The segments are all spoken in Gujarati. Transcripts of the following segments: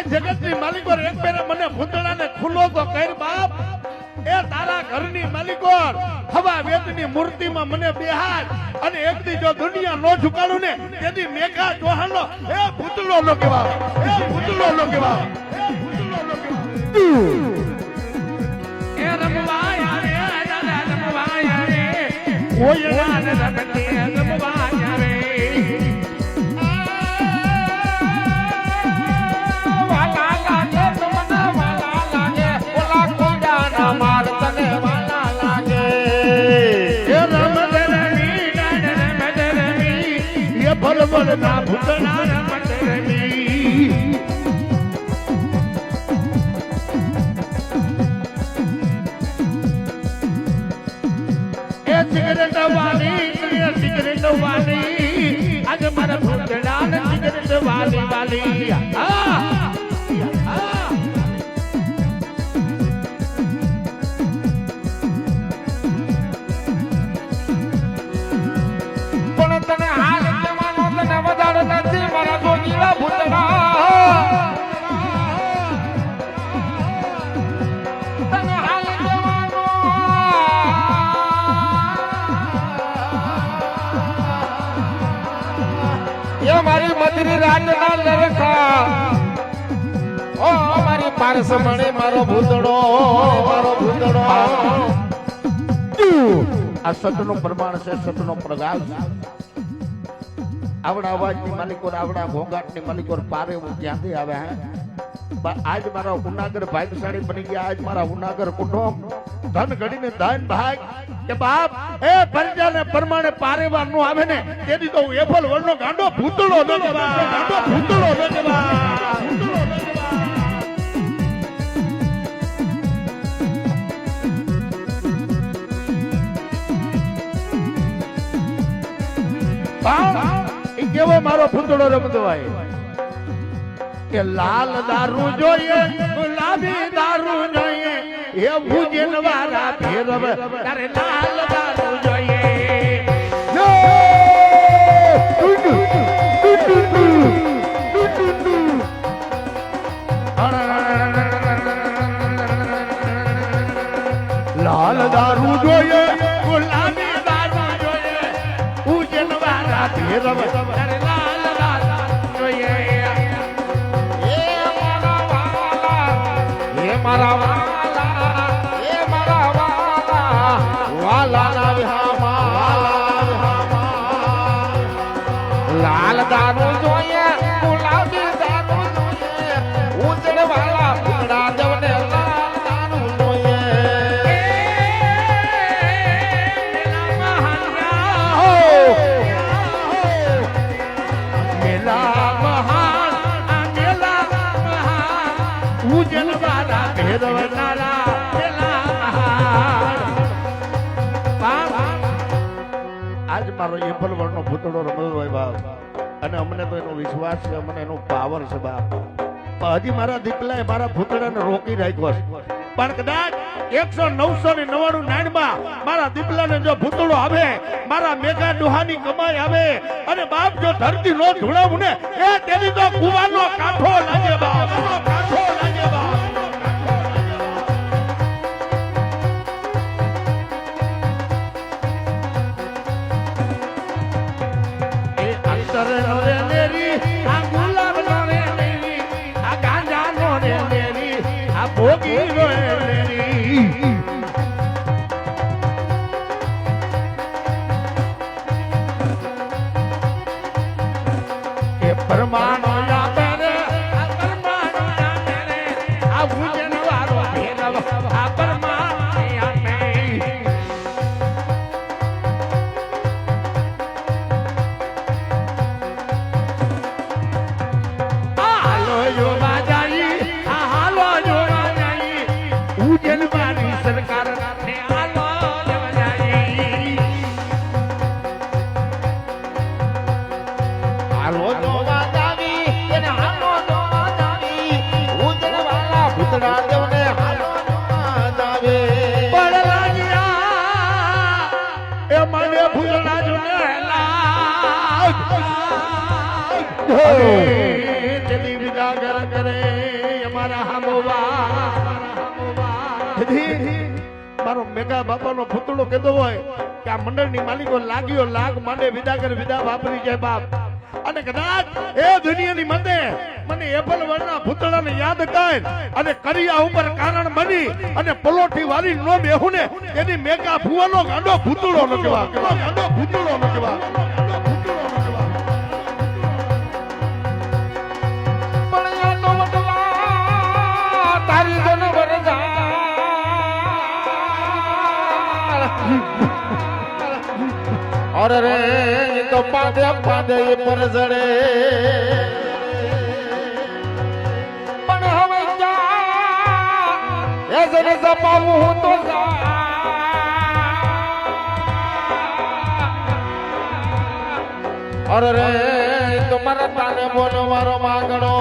જગતની માલિકો એક ફેરે મને ભૂતળાને ખુલ્લો તો કર બાપ એ તારા ઘરની માલિકો હવા વેદની મૂર્તિમાં મને બેહાર અને એક દી જો દુનિયા નો ઝુકાડું ને તેથી મેઘા ચૌહાણનો એ ભૂતળો નો કેવા એ ભૂતળો નો કેવા એ ભૂતળો નો કેવા એ રમવાયા રે રમવાયા રે કોઈ ના રમતે રમવાયા રે ભલભલ ના ભૂતના રમતરમી એ સિગરેટ વાલી આજ મારા ભૂતના સિગરેટ વાલી વાલી પણ તને હાલ વધારે નથી મારા ગોગીલા ભૂતડા તને હાલ જવાનો એ મારી મધરી રાતના લરખા ઓ મારી પારસ મણે મારો ભૂતડો આ સતનો પ્રમાણ છે સતનો પ્રગાલ આવડા અવાજની માલિકો આવડા ઘોંઘાટની માલિકો પારે ક્યાંથી આવે હે આજ મારા ઉનાગર ભાગ્યશાળી બની ગયા આજ મારા ઉનાગર કુટુંબ ધન ઘડીને ધન ભાગ કે બાપ એ પરજાને પ્રમાણે પારેવા નો આવે ને તેથી તો એફલ વળનો ગાંડો ભૂતળો ન કેવા ગાંડો ભૂતળો ન કેવા કેવો મારો ભૂતળો રમતો હોય કે લાલ દારૂ જોઈએ ગુલાબી દારૂ જોઈએ એ ભુજન વાળા ફેરવ તારે લાલ દારૂ જોઈએ લાલ દારૂ જોઈએ ગુલાબી દારૂ જોઈએ ભુજન વાળા ફેરવ મારા વાલા એ મારા વાલા વાલા ના વિહામા લાલ દારૂ જોઈએ ગુલાબી દારૂ જોઈએ ઉજળ વાલા ફૂડા દેવને લાલ દારૂ જોઈએ મેલા મહાન ઉજળ વાલા આજ મારો એફલ વર્ણનો ભૂતળો રમતો હોય બાપ અને અમને તો એનો વિશ્વાસ છે અમને એનો પાવર છે બાપ હજી મારા દીકલાએ મારા ભૂતળાને રોકી રાખ્યો છે પણ કદાચ 100-999 માં મારા દીકલાને જો ભૂતળો આવે મારા મેઘા ડોહાની કમાઈ આવે અને બાપ જો ધરતી નો ધૂળાવું ને એ તેની તો કુવાનો કાંઠો લાગે બાપ કાંઠો લાગે બાપ પરમાણો યાદ રે પરમાણો યાદ રે આ ભુજન વાળો ફેરવ આ પરમાણો યાદ હાલો જો બાજાઈ હાલો જો બાજાઈ ભુજન વાળી સરકાર ને હાલો જો બાજાઈ હાલો જો જલ્દી વિદાગર કરે મારા મારો મેઘા બાપાનો ભૂતળો કહેતો હોય કે આ મંડળની માલિકો લાગ્યો લાગ માંડે વિદા કરે વિદા વાપરી જાય બાપ અને કદાચ એ દુનિયાની મતે મને એપલ વરના ભૂતળાને યાદ કર અને કરિયા ઉપર કારણ બની અને પલોઠી વાળી નો બેહું ને એની મેઘા ભુવાનો ગાંડો ભૂતળો ન કહેવા ગાંડો ભૂતળો ન કહેવા તારી જનવર અરે રે તો પાદે પાદે પર જડે પણ હવે ક્યાં એ જને જપાવું હું તો અરે રે તો મારા તાને બોલો મારો માંગણો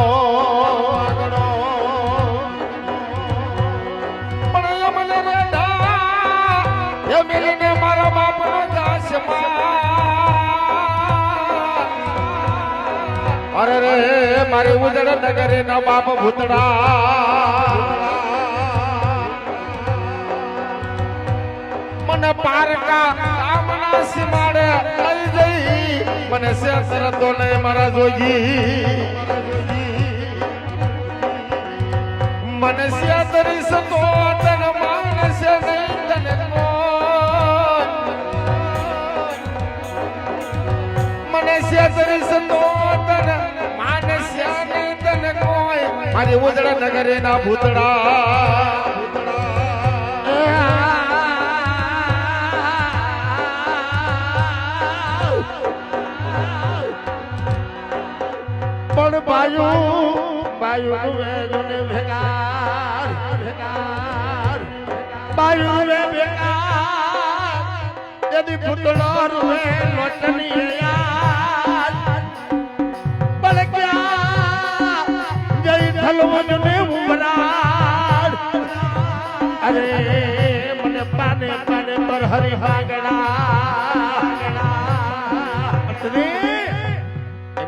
મિલીને મારો બાપ અરે રે મારી ઉજળ નગરે ના બાપ ભૂતડા મને પારકા રામના સીમાડે લઈ જઈ મને શેર તો નહીં મારા જોગી મને શેતરી સતો તન માનસે નહીં તને મને શેતરી સતો તન માનસે નહીં તને કોઈ મારી ઉજળ નગરે ના ભૂતડા પણ બાયુ વેગને ભેગાર બાયુ વે ભેગાર यदि पुतला रुए लोटनी यार बल क्या जय ढलवन में उमरार अरे मन पाने पाने पर हरि हागड़ा अरे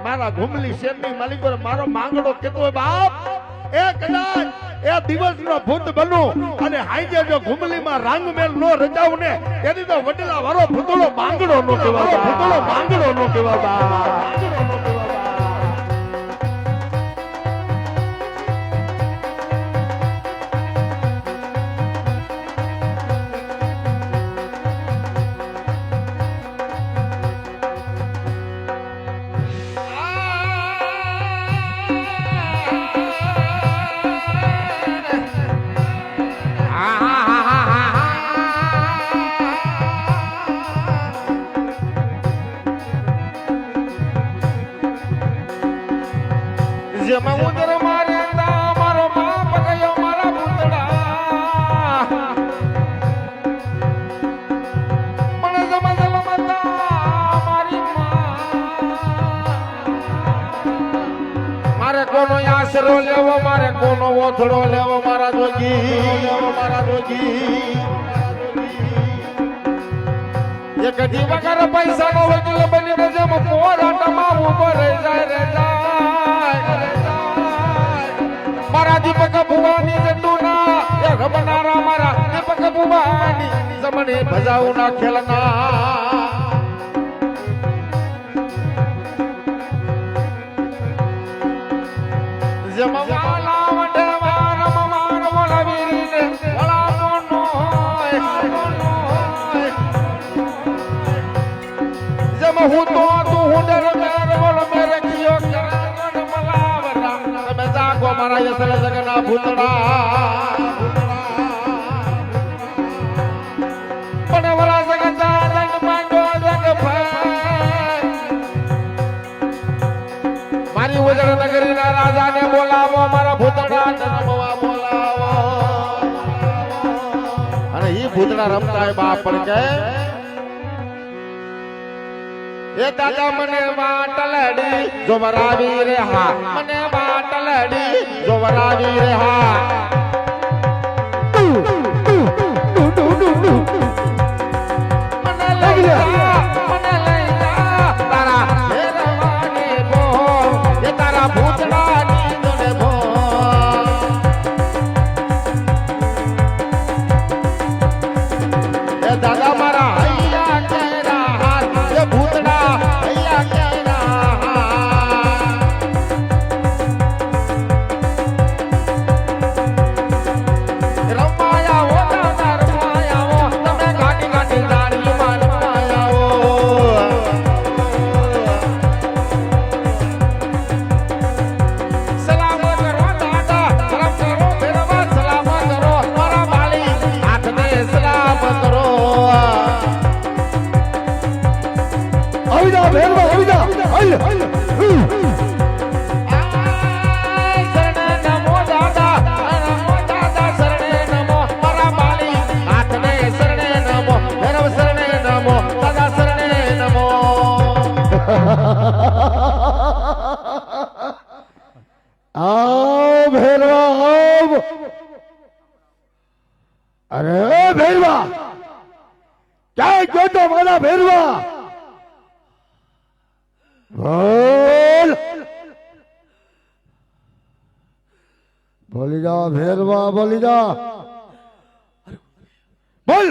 मारा घुमली शेरनी मालिक मारो मांगड़ो केतो बाप ए कदाच ए दिवस नो भूत बनो અને હાઈજે જો ઘુમલી માં રંગ મેલ નો રચાવ ને એની તો વડલા વારો ભૂતળો માંગડો નો કેવા ભૂતળો માંગડો નો કેવા બા જેમાં ઉદર મારે મારો બાપ ગયો મારા ભૂતડા મને જમા જલમતા મારી મારે કોનો આશરો લેવો મારે કોનો ઓથડો લેવો મારા જોગી એ કદી વગર પૈસા નો વકીલ બનીને જેમ પોરાટમાં ઉભો રહી જાય રે મારા દીપક ભુવાની જંડુના એ રમનારા મારા દીપક ભુવાની જમણી ભજાઉના ખેલના જમવાલા વડે વારમ વાર બોલાવીને બોલાવનો જમ હું તો તું હું ડર બોલ મેરે કિયો કરણ મલાવરા તમે જાગો મારા યસલ જગના ભૂતડા પણ વરા જગતા જગ માંડો જગ ભાઈ મારી ઉજળ નગરીના રાજાને બોલાવો મારા ભૂતડા જન્મવા બોલાવો અને ઈ ભૂતડા રમતા બાપ પણ કે એ દાદા મને વાટલડી જો વરાવી રે હા મને વાટલડી જો વરાવી રે હા મને લઈ જા તારા હેરવાને બો એ તારા ભૂતડાની દોને બો ભૈરવા અરે ભૈરવા ક્યાં ગયો તો મારા ભૈરવા બોલ બોલી જા ભૈરવા બોલી જા બોલ